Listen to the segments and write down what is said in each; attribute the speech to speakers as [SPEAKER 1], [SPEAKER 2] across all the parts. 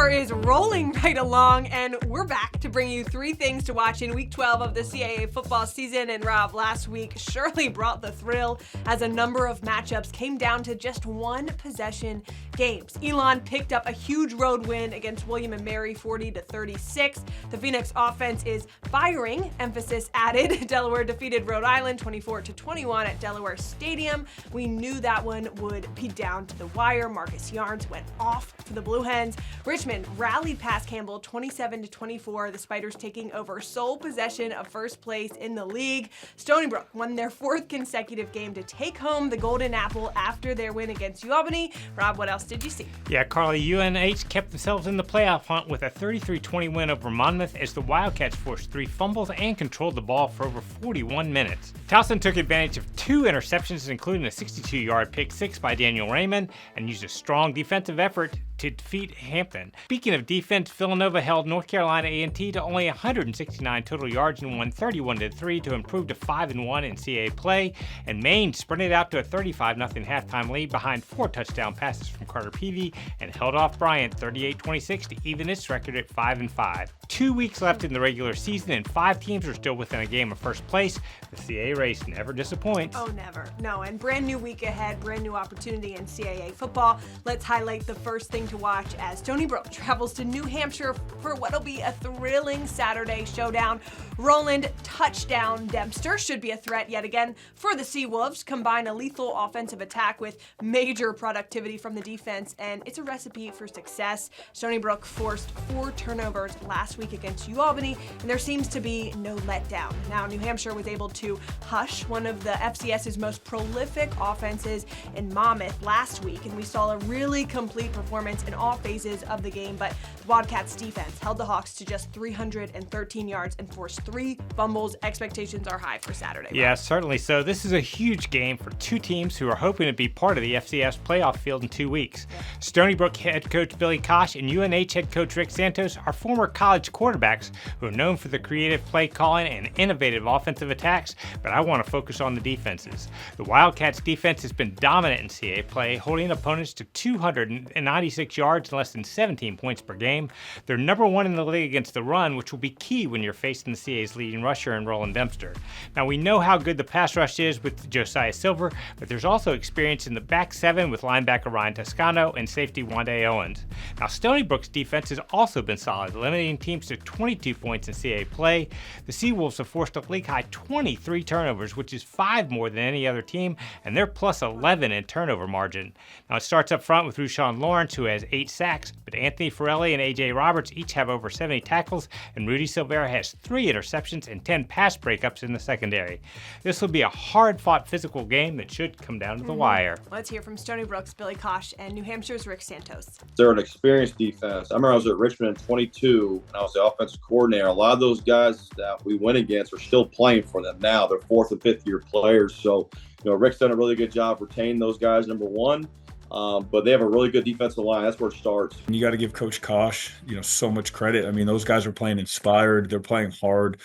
[SPEAKER 1] sure is rolling right along, and we're back to bring you 3 things to watch in Week 12 of the CAA football season. And Rob, last week surely brought the thrill as a number of matchups came down to just one possession games. Elon picked up a huge road win against William & Mary, 40-36. The Phoenix offense is firing, emphasis added. Delaware defeated Rhode Island 24-21 at Delaware Stadium. We knew that one would be down to the wire. Marcus Yarns went off for the Blue Hens. Richmond rallied past Campbell 27-24. The Spiders taking over sole possession of first place in the league. Stony Brook won their 4th consecutive game to take home the Golden Apple after their win against UAlbany. Rob, what else did you see?
[SPEAKER 2] Yeah, Carly, UNH kept themselves in the playoff hunt with a 33-20 win over Monmouth as the Wildcats forced 3 fumbles and controlled the ball for over 41 minutes. Towson took advantage of 2 interceptions, including a 62-yard pick 6 by Daniel Raymond, and used a strong defensive effort to defeat Hampton. Speaking of defense, Villanova held North Carolina A&T to only 169 total yards and won 31-3 to improve to 5-1 in CAA play, and Maine sprinted out to a 35-0 halftime lead behind 4 touchdown passes from Carter Peavy and held off Bryant 38-26 to even its record at 5-5. 2 weeks left in the regular season and 5 teams are still within a game of first place. The CAA race never disappoints.
[SPEAKER 1] Oh, never. No, and brand new week ahead, brand new opportunity in CAA football. Let's highlight the first thing to watch as Stony Brook travels to New Hampshire for what'll be a thrilling Saturday showdown. Roland touchdown Dempster should be a threat yet again for the Seawolves. Combine a lethal offensive attack with major productivity from the defense, and it's a recipe for success. Stony Brook forced 4 turnovers last week against UAlbany, and there seems to be no letdown. Now, New Hampshire was able to hush one of the FCS's most prolific offenses in Monmouth last week, and we saw a really complete performance in all phases of the game, but the Wildcats defense held the Hawks to just 313 yards and forced 3 fumbles. Expectations are high for Saturday.
[SPEAKER 2] Yeah, certainly so. This is a huge game for 2 teams who are hoping to be part of the FCS playoff field in 2 weeks. Stony Brook head coach Billy Kosh and UNH head coach Rick Santos are former college quarterbacks who are known for the creative play calling and innovative offensive attacks, but I want to focus on the defenses. The Wildcats defense has been dominant in CAA play, holding opponents to 296 yards and less than 17 points per game. They're number 1 in the league against the run, which will be key when you're facing the CAA's leading rusher in Roland Dempster. Now, we know how good the pass rush is with Josiah Silver, but there's also experience in the back 7 with linebacker Ryan Toscano and safety Wande Owens. Now, Stony Brook's defense has also been solid, limiting teams to 22 points in CAA play. The Seawolves have forced a league-high 23 turnovers, which is 5 more than any other team, and they're plus 11 in turnover margin. Now, it starts up front with Rushawn Lawrence, who has 8 sacks, but Anthony Forelli and A.J. Roberts each have over 70 tackles, and Rudy Silvera has 3 interceptions and 10 pass breakups in the secondary. This will be a hard-fought physical game that should come down to the wire.
[SPEAKER 1] Let's hear from Stony Brook's Billy Kosh and New Hampshire's Rick Santos.
[SPEAKER 3] They're an experienced defense. I remember I was at Richmond in 22, and I was the offensive coordinator. A lot of those guys that we went against are still playing for them now. They're 4th and 5th year players. So, Rick's done a really good job retaining those guys, number 1. But they have a really good defensive line. That's where it starts.
[SPEAKER 4] You got to give Coach Kosh, so much credit. I mean, those guys are playing inspired. They're playing hard.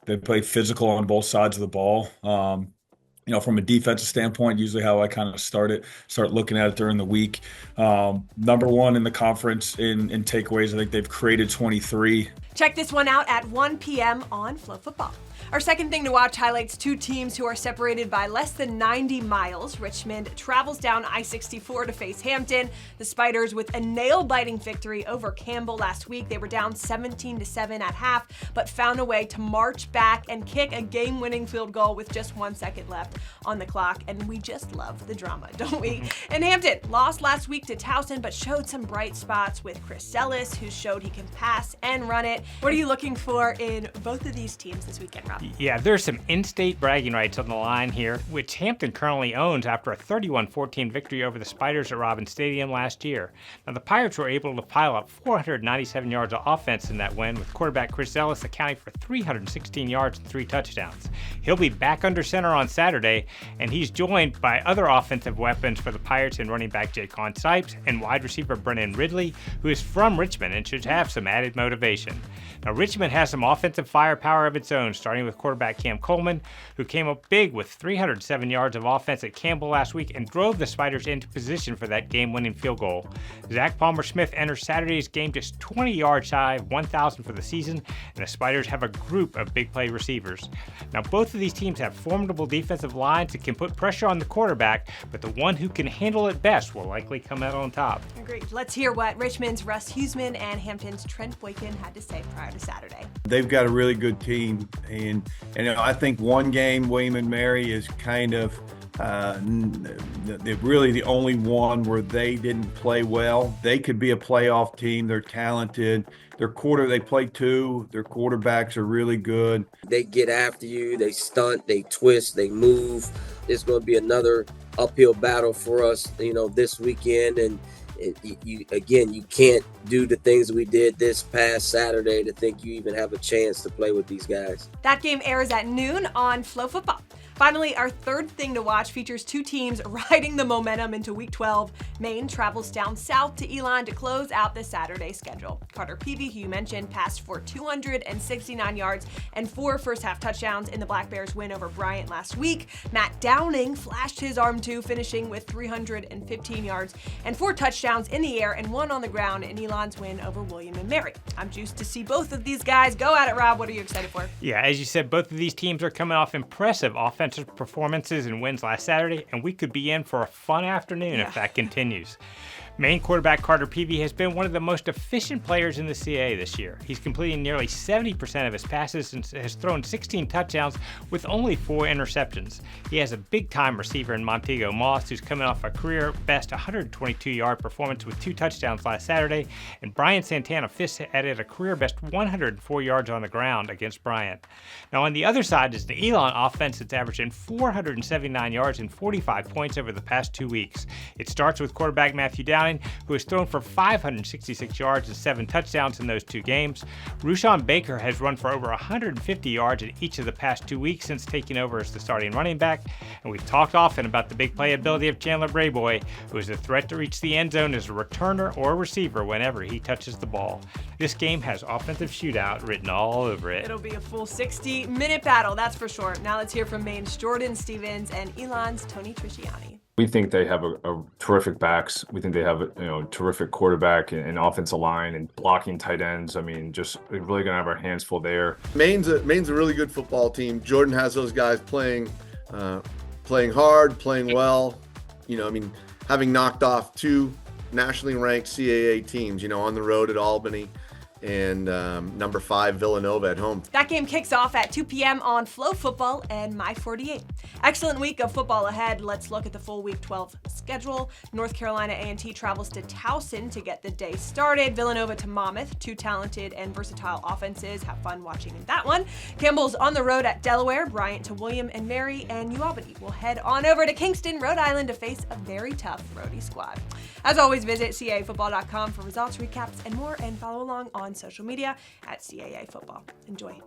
[SPEAKER 4] They play physical on both sides of the ball. From a defensive standpoint, usually how I kind of start looking at it during the week. Number 1 in the conference in takeaways. I think they've created 23.
[SPEAKER 1] Check this one out at 1 p.m. on Flow Football. Our second thing to watch highlights 2 teams who are separated by less than 90 miles. Richmond travels down I-64 to face Hampton. The Spiders with a nail-biting victory over Campbell last week. They were down 17-7 at half, but found a way to march back and kick a game-winning field goal with just 1 second left on the clock. And we just love the drama, don't we? And Hampton lost last week to Towson, but showed some bright spots with Chris Sellis, who showed he can pass and run it. What are you looking for in both of these teams this weekend, Rob?
[SPEAKER 2] Yeah, there's some in-state bragging rights on the line here, which Hampton currently owns after a 31-14 victory over the Spiders at Robins Stadium last year. Now, the Pirates were able to pile up 497 yards of offense in that win, with quarterback Chris Ellis accounting for 316 yards and 3 touchdowns. He'll be back under center on Saturday Saturday, and he's joined by other offensive weapons for the Pirates in running back Jaquan Stipes and wide receiver Brennan Ridley, who is from Richmond and should have some added motivation. Now, Richmond has some offensive firepower of its own, starting with quarterback Cam Coleman, who came up big with 307 yards of offense at Campbell last week and drove the Spiders into position for that game-winning field goal. Zach Palmer-Smith enters Saturday's game just 20 yards shy of 1,000 for the season, and the Spiders have a group of big play receivers. Now, both of these teams have formidable defensive lines that can put pressure on the quarterback, but the one who can handle it best will likely come out on top.
[SPEAKER 1] Agreed. Let's hear what Richmond's Russ Huseman and Hampton's Trent Boykin had to say prior to Saturday.
[SPEAKER 5] They've got a really good team, and I think one game, William and Mary, is kind of they're really the only one where they didn't play well. They could be a playoff team. They're talented. They play two. Their quarterbacks are really good.
[SPEAKER 6] They get after you. They stunt. They twist. They move. It's going to be another uphill battle for us, this weekend. And you can't do the things we did this past Saturday to think you even have a chance to play with these guys.
[SPEAKER 1] That game airs at noon on Flow Football. Finally, our third thing to watch features two teams riding the momentum into Week 12. Maine travels down south to Elon to close out the Saturday schedule. Carter Peavy, who you mentioned, passed for 269 yards and 4 first-half touchdowns in the Black Bears' win over Bryant last week. Matt Downing flashed his arm too, finishing with 315 yards and 4 touchdowns in the air and 1 on the ground in Elon's win over William and Mary. I'm juiced to see both of these guys go at it. Rob, what are you excited for?
[SPEAKER 2] Yeah, as you said, both of these teams are coming off impressive offensive performances and wins last Saturday, and we could be in for a fun afternoon if that continues. Maine quarterback Carter Peavy has been one of the most efficient players in the CAA this year. He's completing nearly 70% of his passes and has thrown 16 touchdowns with only 4 interceptions. He has a big-time receiver in Montego Moss, who's coming off a career-best 122-yard performance with 2 touchdowns last Saturday, and Brian Santana Fist added a career-best 104 yards on the ground against Bryant. Now, on the other side is the Elon offense that's averaging 479 yards and 45 points over the past 2 weeks. It starts with quarterback Matthew Downing, who has thrown for 566 yards and 7 touchdowns in those 2 games. Rushawn Baker has run for over 150 yards in each of the past 2 weeks since taking over as the starting running back. And we've talked often about the big play ability of Chandler Brayboy, who is a threat to reach the end zone as a returner or a receiver whenever he touches the ball. This game has offensive shootout written all over it.
[SPEAKER 1] It'll be a full 60-minute battle, that's for sure. Now let's hear from Maine's Jordan Stevens and Elon's Tony Trisciani.
[SPEAKER 7] We think they have a terrific backs. We think they have a terrific quarterback and offensive line and blocking tight ends. I mean, just really gonna have our hands full there.
[SPEAKER 8] Maine's a really good football team. Jordan has those guys playing hard, playing well. Having knocked off 2 nationally ranked CAA teams. On the road at Albany and number 5 Villanova at home.
[SPEAKER 1] That game kicks off at 2 p.m. on Flow Football and My 48. Excellent week of football ahead. Let's look at the full Week 12 schedule. North Carolina A&T travels to Towson to get the day started. Villanova to Monmouth, 2 talented and versatile offenses. Have fun watching that one. Campbell's on the road at Delaware. Bryant to William and Mary, and UAlbany will head on over to Kingston, Rhode Island to face a very tough roadie squad. As always, visit CAAfootball.com for results, recaps, and more, and follow along on social media at CAA Football. Enjoy.